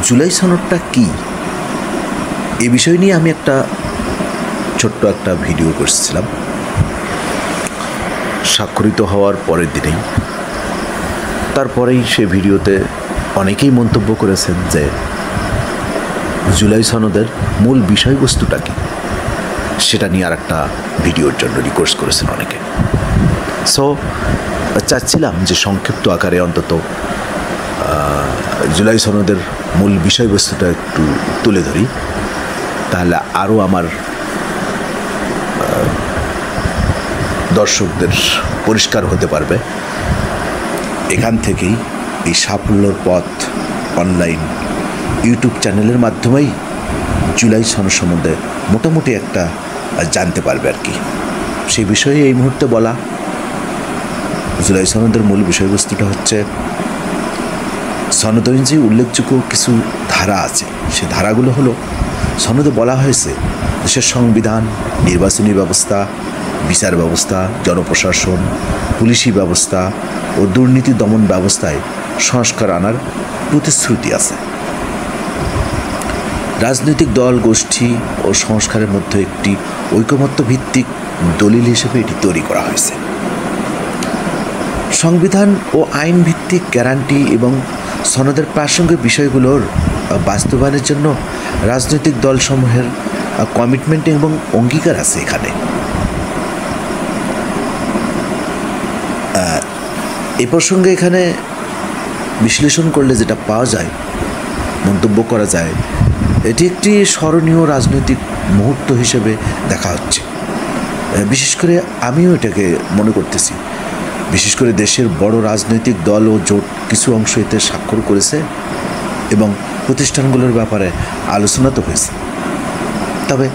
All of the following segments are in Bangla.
জুলাই সনদটা কি এই বিষয় নিয়ে আমি ছোট্ট একটা ভিডিও করেছিলাম স্বাক্ষরিত হওয়ার পরের দিনেই। তারপরেই সে ভিডিওতে অনেকেই মন্তব্য করেছেন যে জুলাই সনদের মূল বিষয়বস্তুটা কি, সেটা নিয়ে আর একটা ভিডিওর জন্য রিকোয়েস্ট করেছেন অনেকে। সো চাচ্ছিলাম যে সংক্ষিপ্ত আকারে অন্তত জুলাই সনদের মূল বিষয়বস্তুটা একটু তুলে ধরি, তাহলে আরও আমার দর্শকদের পরিষ্কার হতে পারবে। এখান থেকেই এই সাফল্যর পথ অনলাইন ইউটিউব চ্যানেলের মাধ্যমেই জুলাই সনদ সম্বন্ধে মোটামুটি একটা জানতে পারবে আর কি। সেই বিষয়ে এই মুহূর্তে বলা, জুলাই সনদের মূল বিষয়বস্তুটা হচ্ছে সনদে যে উল্লেখযোগ্য কিছু ধারা আছে, সে ধারাগুলো হলো, সনদে বলা হয়েছে দেশের সংবিধান, নির্বাচনী ব্যবস্থা, বিচার ব্যবস্থা, জনপ্রশাসন, পুলিশি ব্যবস্থা ও দুর্নীতি দমন ব্যবস্থায় সংস্কার আনার প্রতিশ্রুতি আছে। রাজনৈতিক দল, গোষ্ঠী ও সংস্কারের মধ্যে একটি ঐকমত্য ভিত্তিক দলিল হিসেবে এটি তৈরি করা হয়েছে। সংবিধান ও আইন ভিত্তিক গ্যারান্টি এবং সনদের প্রাসঙ্গিক বিষয়গুলোর বাস্তবায়নের জন্য রাজনৈতিক দলসমূহের কমিটমেন্ট এবং অঙ্গীকার আছে এখানে। এ প্রসঙ্গে এখানে বিশ্লেষণ করলে যেটা পাওয়া যায়, মন্তব্য করা যায়, এটি একটি স্মরণীয় রাজনৈতিক মুহূর্ত হিসেবে দেখা হচ্ছে। বিশেষ করে আমিও এটাকে মনে করতেছি। বিশেষ করে দেশের বড় রাজনৈতিক দল ও জোট কিছু অংশ এতে স্বাক্ষর করেছে এবং প্রতিষ্ঠানগুলোর ব্যাপারে আলোচনা তো হয়েছে। তবে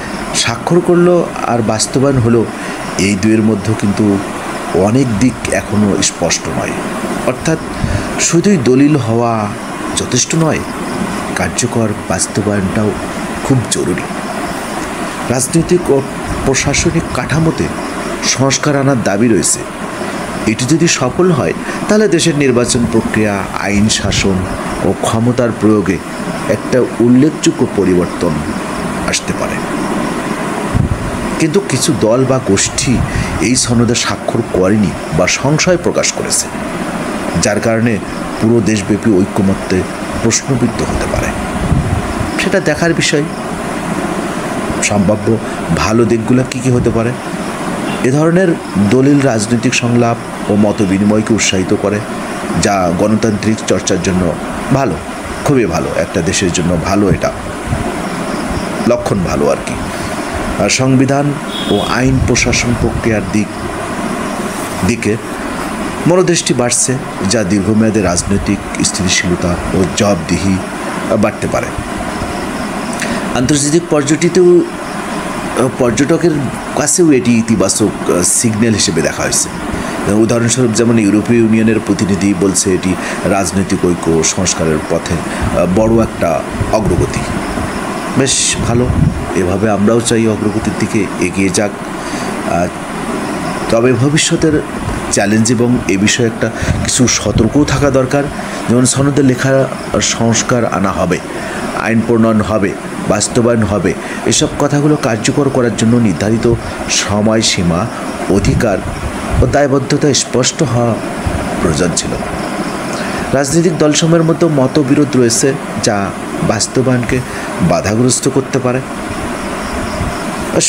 স্বাক্ষর করলো আর বাস্তবায়ন হলো, এই দুয়ের মধ্যে কিন্তু অনেক দিক এখনও স্পষ্ট নয়। অর্থাৎ শুধুই দলিল হওয়া যথেষ্ট নয়, কার্যকর বাস্তবায়নটাও খুব জরুরি। রাজনৈতিক ও প্রশাসনিক কাঠামোতে সংস্কার আনার দাবি রয়েছে। এটি যদি সফল হয় তাহলে দেশের নির্বাচন প্রক্রিয়া, আইন শাসন ও ক্ষমতার প্রয়োগে একটা উল্লেখযোগ্য পরিবর্তন আসতে পারে। কিন্তু কিছু দল বা গোষ্ঠী এই সনদে স্বাক্ষর করেনি বা সংশয় প্রকাশ করেছে, যার কারণে পুরো দেশব্যাপী ঐকমত্যে প্রশ্নবিদ্ধ হতে পারে। সেটা দেখার বিষয়। সম্ভাব্য ভালো দিকগুলো কী কী হতে পারে? এ ধরনের দলিল রাজনৈতিক সংলাপ ও মত বিনিময়কে উৎসাহিত করে, যা গণতান্ত্রিক চর্চার জন্য ভালো, খুবই ভালো, একটা দেশের জন্য ভালো, এটা লক্ষণ ভালো আর কি। আর সংবিধান ও আইন প্রশাসন প্রক্রিয়ার দিকে মনোদৃষ্টি বাড়ছে, যা দীর্ঘমেয়াদে রাজনৈতিক স্থিতিশীলতা ও জবাবদিহি বাড়তে পারে। আন্তর্জাতিক পর্যটকের কাছেও এটি ইতিবাচক সিগন্যাল হিসেবে দেখা হয়েছে। উদাহরণস্বরূপ যেমন ইউরোপীয় ইউনিয়নের প্রতিনিধি বলছে এটি রাজনৈতিক ঐক্য সংস্কারের পথে বড় একটা অগ্রগতি। বেশ ভালো, এভাবে আমরাও চাই অগ্রগতির দিকে এগিয়ে যাক। তবে ভবিষ্যতের চ্যালেঞ্জ এবং এ বিষয়ে কিছু সতর্কও থাকা দরকার। যেমন সনদে লেখা সংস্কার আনা হবে, আইন প্রণয়ন হবে, বাস্তবায়ন হবে, এসব কথাগুলো কার্যকর করার জন্য নির্ধারিত সময়সীমা, অধিকার ও দায়বদ্ধতা স্পষ্ট হওয়া প্রয়োজন ছিল। রাজনৈতিক দলসমূহের মধ্যে মতবিরোধ রয়েছে, যা বাস্তবায়নকে বাধাগ্রস্ত করতে পারে।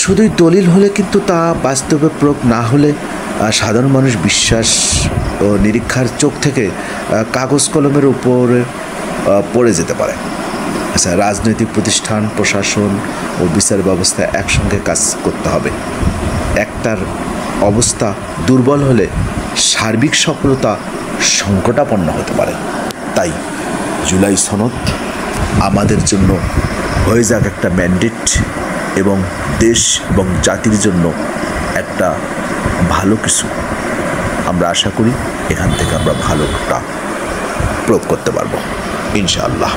শুধুই দলিল হলে কিন্তু তা বাস্তবে প্রয়োগ না হলে সাধারণ মানুষ বিশ্বাস ও নিরীক্ষার চোখ থেকে কাগজ কলমের উপরে পড়ে যেতে পারে। আচ্ছা, রাজনৈতিক প্রতিষ্ঠান, প্রশাসন ও বিচার ব্যবস্থা একসঙ্গে কাজ করতে হবে। একটার অবস্থা দুর্বল হলে সার্বিক সফলতা সংকটাপন্ন হতে পারে। তাই জুলাই সনদ আমাদের জন্য হয়ে যাক একটা ম্যান্ডেট এবং দেশ এবং জাতির জন্য একটা ভালো কিছু। আমরা আশা করি এখান থেকে আমরা ভালোটা প্রয়োগ করতে পারবো ইনশাআল্লাহ।